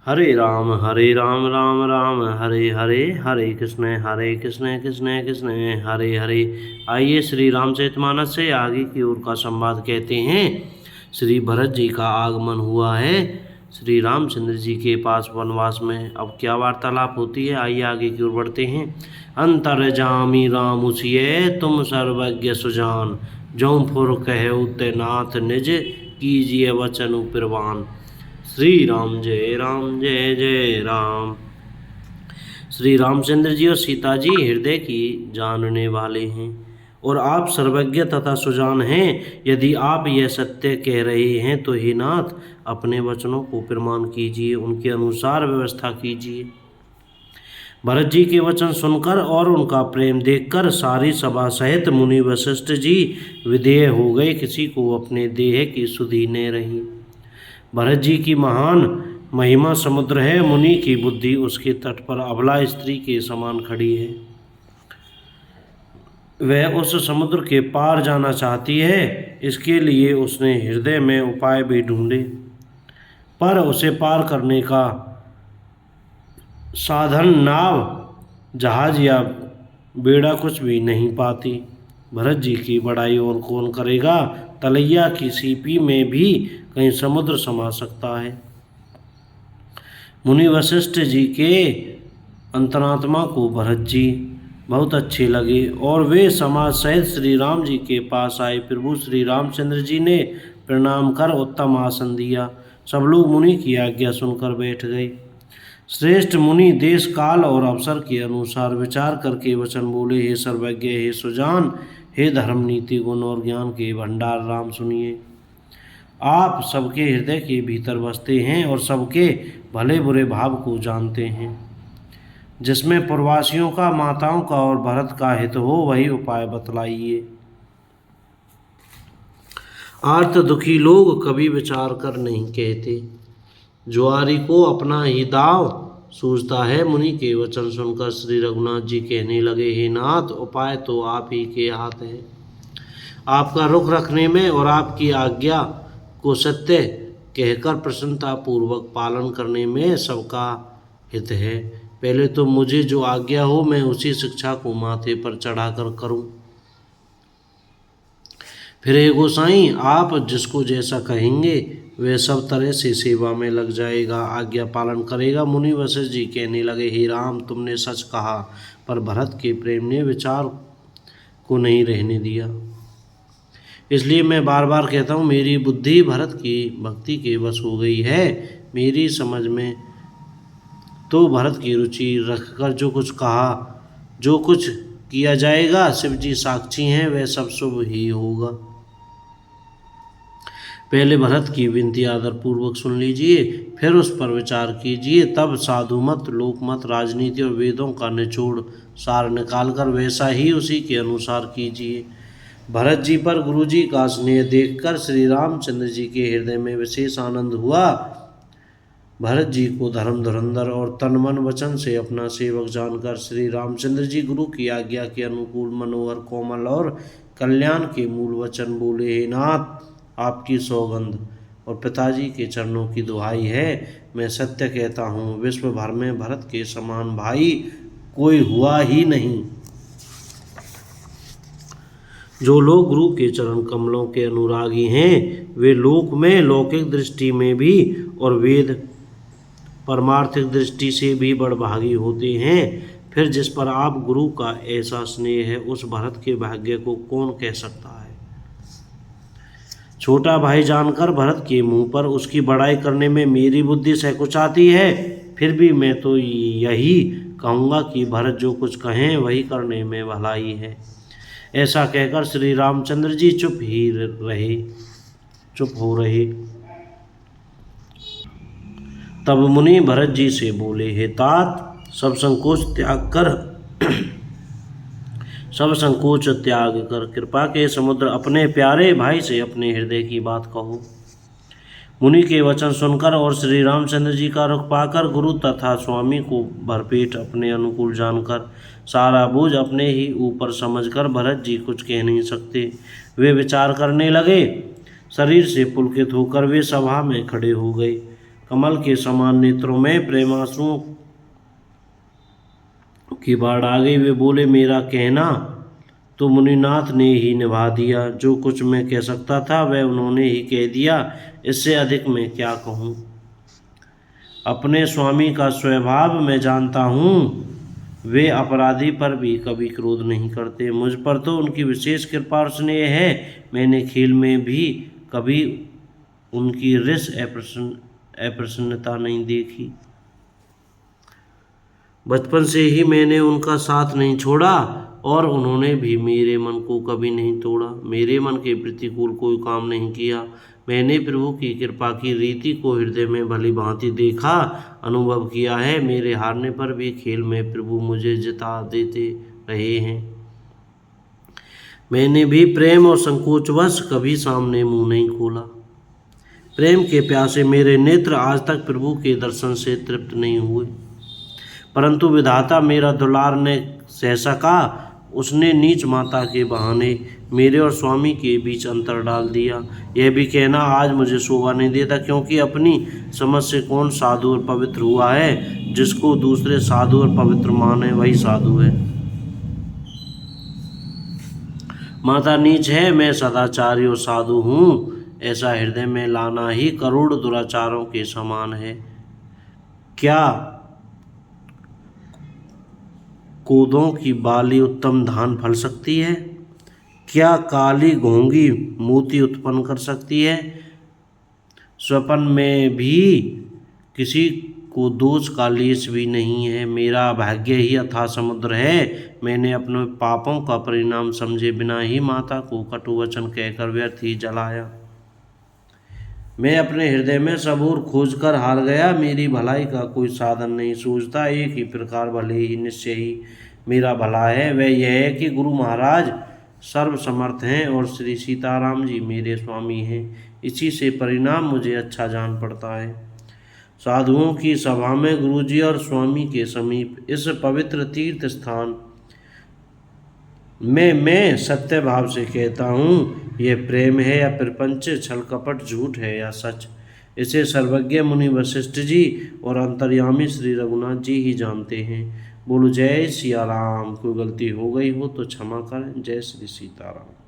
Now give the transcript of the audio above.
हरे राम राम राम हरे हरे, हरे कृष्ण कृष्ण कृष्ण हरे हरे। आइए श्री रामचरितमानस से आगे की ओर का संवाद कहते हैं। श्री भरत जी का आगमन हुआ है श्री रामचंद्र जी के पास वनवास में। अब क्या वार्तालाप होती है, आइए आगे की ओर बढ़ते हैं। अंतर्जामी राम उसिये तुम सर्वज्ञ सुजान, जौं फुर कहु ते नाथ निज, कीजिए वचन प्रवान। श्री राम जय जय राम। श्री रामचंद्र जी और सीता जी हृदय की जानने वाले हैं और आप सर्वज्ञ तथा सुजान हैं। यदि आप यह सत्य कह रहे हैं तो हे नाथ, अपने वचनों को प्रमाण कीजिए, उनके अनुसार व्यवस्था कीजिए। भरत जी के वचन सुनकर और उनका प्रेम देखकर सारी सभा सहित मुनि वशिष्ठ जी विधेय हो गए। किसी को अपने देह की सुधि न रही। भरत जी की महान महिमा समुद्र है, मुनि की बुद्धि उसके तट पर अबला स्त्री के समान खड़ी है। वह उस समुद्र के पार जाना चाहती है, इसके लिए उसने हृदय में उपाय भी ढूंढे, पर उसे पार करने का साधन नाव, जहाज या बेड़ा कुछ भी नहीं पाती। भरत जी की बड़ाई और कौन करेगा। तलैया की सीपी में भी कहीं समुद्र समा सकता है। मुनि वशिष्ठ जी के अंतरात्मा को भरत जी बहुत अच्छे लगे और वे समाज सहित श्री राम जी के पास आए। प्रभु श्री रामचंद्र जी ने प्रणाम कर उत्तम आसन दिया। सब लोग मुनि की आज्ञा सुनकर बैठ गए। श्रेष्ठ मुनि देश काल और अवसर के अनुसार विचार करके वचन बोले। हे सर्वज्ञ, हे सुजान, हे धर्म नीति गुण और ज्ञान के भंडार राम, सुनिए। आप सबके हृदय के भीतर बसते हैं और सबके भले बुरे भाव को जानते हैं। जिसमें प्रवासियों का, माताओं का और भरत का हित हो, वही उपाय बतलाइए। आर्त दुखी लोग कभी विचार कर नहीं कहते, जुआरी को अपना ही दाव सूझता है। मुनि के वचन सुनकर श्री रघुनाथ जी कहने लगे, हे नाथ, उपाय तो आप ही के हाथ है। आपका रुख रखने में और आपकी आज्ञा को सत्य कहकर प्रसन्नता पूर्वक पालन करने में सबका हित है। पहले तो मुझे जो आज्ञा हो मैं उसी शिक्षा को माथे पर चढ़ाकर करूं। फिर हे गोसाई, आप जिसको जैसा कहेंगे वह सब तरह से सेवा में लग जाएगा, आज्ञा पालन करेगा। मुनि वशिष्ठ जी कहने लगे, हे राम, तुमने सच कहा, पर भरत के प्रेम ने विचार को नहीं रहने दिया। इसलिए मैं बार बार कहता हूँ, मेरी बुद्धि भरत की भक्ति के वश हो गई है। मेरी समझ में तो भरत की रुचि रखकर जो कुछ कहा, जो कुछ किया जाएगा, शिव जी साक्षी हैं, वह सब शुभ ही होगा। पहले भरत की विनती आदर पूर्वक सुन लीजिए, फिर उस पर विचार कीजिए। तब साधु मत, लोक मत, राजनीति और वेदों का निचोड़ सार निकालकर वैसा ही उसी के अनुसार कीजिए। भरत जी पर गुरु जी का स्नेह देखकर श्री रामचंद्र जी के हृदय में विशेष आनंद हुआ। भरत जी को धर्म धुरंधर और तन मन वचन से अपना सेवक जानकर श्री रामचंद्र जी गुरु की आज्ञा के अनुकूल मनोहर, कोमल और कल्याण के मूल वचन बोले। हे नाथ, आपकी सौगंध और पिताजी के चरणों की दुहाई है, मैं सत्य कहता हूँ, विश्व भर में भरत के समान भाई कोई हुआ ही नहीं। जो लोग गुरु के चरण कमलों के अनुरागी हैं, वे लोक में लौकिक दृष्टि में भी और वेद परमार्थिक दृष्टि से भी बड़भागी होते हैं। फिर जिस पर आप गुरु का ऐसा स्नेह है, उस भरत के भाग्य को कौन कह सकता है। छोटा भाई जानकर भरत के मुंह पर उसकी बड़ाई करने में मेरी बुद्धि सहकुचाती है। फिर भी मैं तो यही कहूँगा कि भरत जो कुछ कहें वही करने में भलाई है। ऐसा कहकर श्री रामचंद्र जी चुप हो रहे। तब मुनि भरत जी से बोले, हे तात, सब संकोच त्याग कर कृपा के समुद्र अपने प्यारे भाई से अपने हृदय की बात कहो। मुनि के वचन सुनकर और श्री रामचंद्र जी का रुख पाकर, गुरु तथा स्वामी को भरपेट अपने अनुकूल जानकर, सारा बोझ अपने ही ऊपर समझकर भरत जी कुछ कह नहीं सकते। वे विचार करने लगे। शरीर से पुलकित होकर वे सभा में खड़े हो गए। कमल के समान नेत्रों में प्रेमाश्रुओं की बाढ़ आ गई। वे बोले, मेरा कहना तो मुनिनाथ ने ही निभा दिया। जो कुछ मैं कह सकता था वह उन्होंने ही कह दिया, इससे अधिक मैं क्या कहूँ। अपने स्वामी का स्वभाव मैं जानता हूँ, वे अपराधी पर भी कभी क्रोध नहीं करते। मुझ पर तो उनकी विशेष कृपा और स्नेह है। मैंने खेल में भी कभी उनकी रिस अप्रसन्नता नहीं देखी। बचपन से ही मैंने उनका साथ नहीं छोड़ा और उन्होंने भी मेरे मन को कभी नहीं तोड़ा। मेरे मन के प्रतिकूल कोई काम नहीं किया। मैंने प्रभु की कृपा की रीति को हृदय में भली भांति देखा, अनुभव किया है। मेरे हारने पर भी खेल में प्रभु मुझे जिता देते रहे हैं। मैंने भी प्रेम और संकोचवश कभी सामने मुंह नहीं खोला। प्रेम के प्यासे मेरे नेत्र आज तक प्रभु के दर्शन से तृप्त नहीं हुए, परंतु विधाता मेरा दुलार ने सह सका। उसने नीच माता के बहाने मेरे और स्वामी के बीच अंतर डाल दिया। यह भी कहना आज मुझे शोभा नहीं देता, क्योंकि अपनी समझ से कौन साधु और पवित्र हुआ है। जिसको दूसरे साधु और पवित्र माने वही साधु है। माता नीच है, मैं सदाचारी और साधु हूँ, ऐसा हृदय में लाना ही करोड़ दुराचारों के समान है। क्या कोदों की बाली उत्तम धान फल सकती है? क्या काली घोंगी मोती उत्पन्न कर सकती है? स्वप्न में भी किसी को दोष का लेश भी नहीं है। मेरा भाग्य ही अथाह समुद्र है। मैंने अपने पापों का परिणाम समझे बिना ही माता को कटु वचन कहकर व्यर्थ ही जलाया। मैं अपने हृदय में सब ओर खोज कर हार गया। मेरी भलाई का कोई साधन नहीं सूझता। एक ही प्रकार भले ही निश्चय ही मेरा भला है, वह यह है कि गुरु महाराज सर्वसमर्थ हैं और श्री सीताराम जी मेरे स्वामी हैं। इसी से परिणाम मुझे अच्छा जान पड़ता है। साधुओं की सभा में गुरुजी और स्वामी के समीप इस पवित्र तीर्थ स्थान मैं सत्य भाव से कहता हूँ, यह प्रेम है या प्रपंच, छल कपट, झूठ है या सच, इसे सर्वज्ञ मुनि वशिष्ठ जी और अंतर्यामी श्री रघुनाथ जी ही जानते हैं। बोलो जय सिया राम। कोई गलती हो गई हो तो क्षमा करें। जय श्री सीताराम।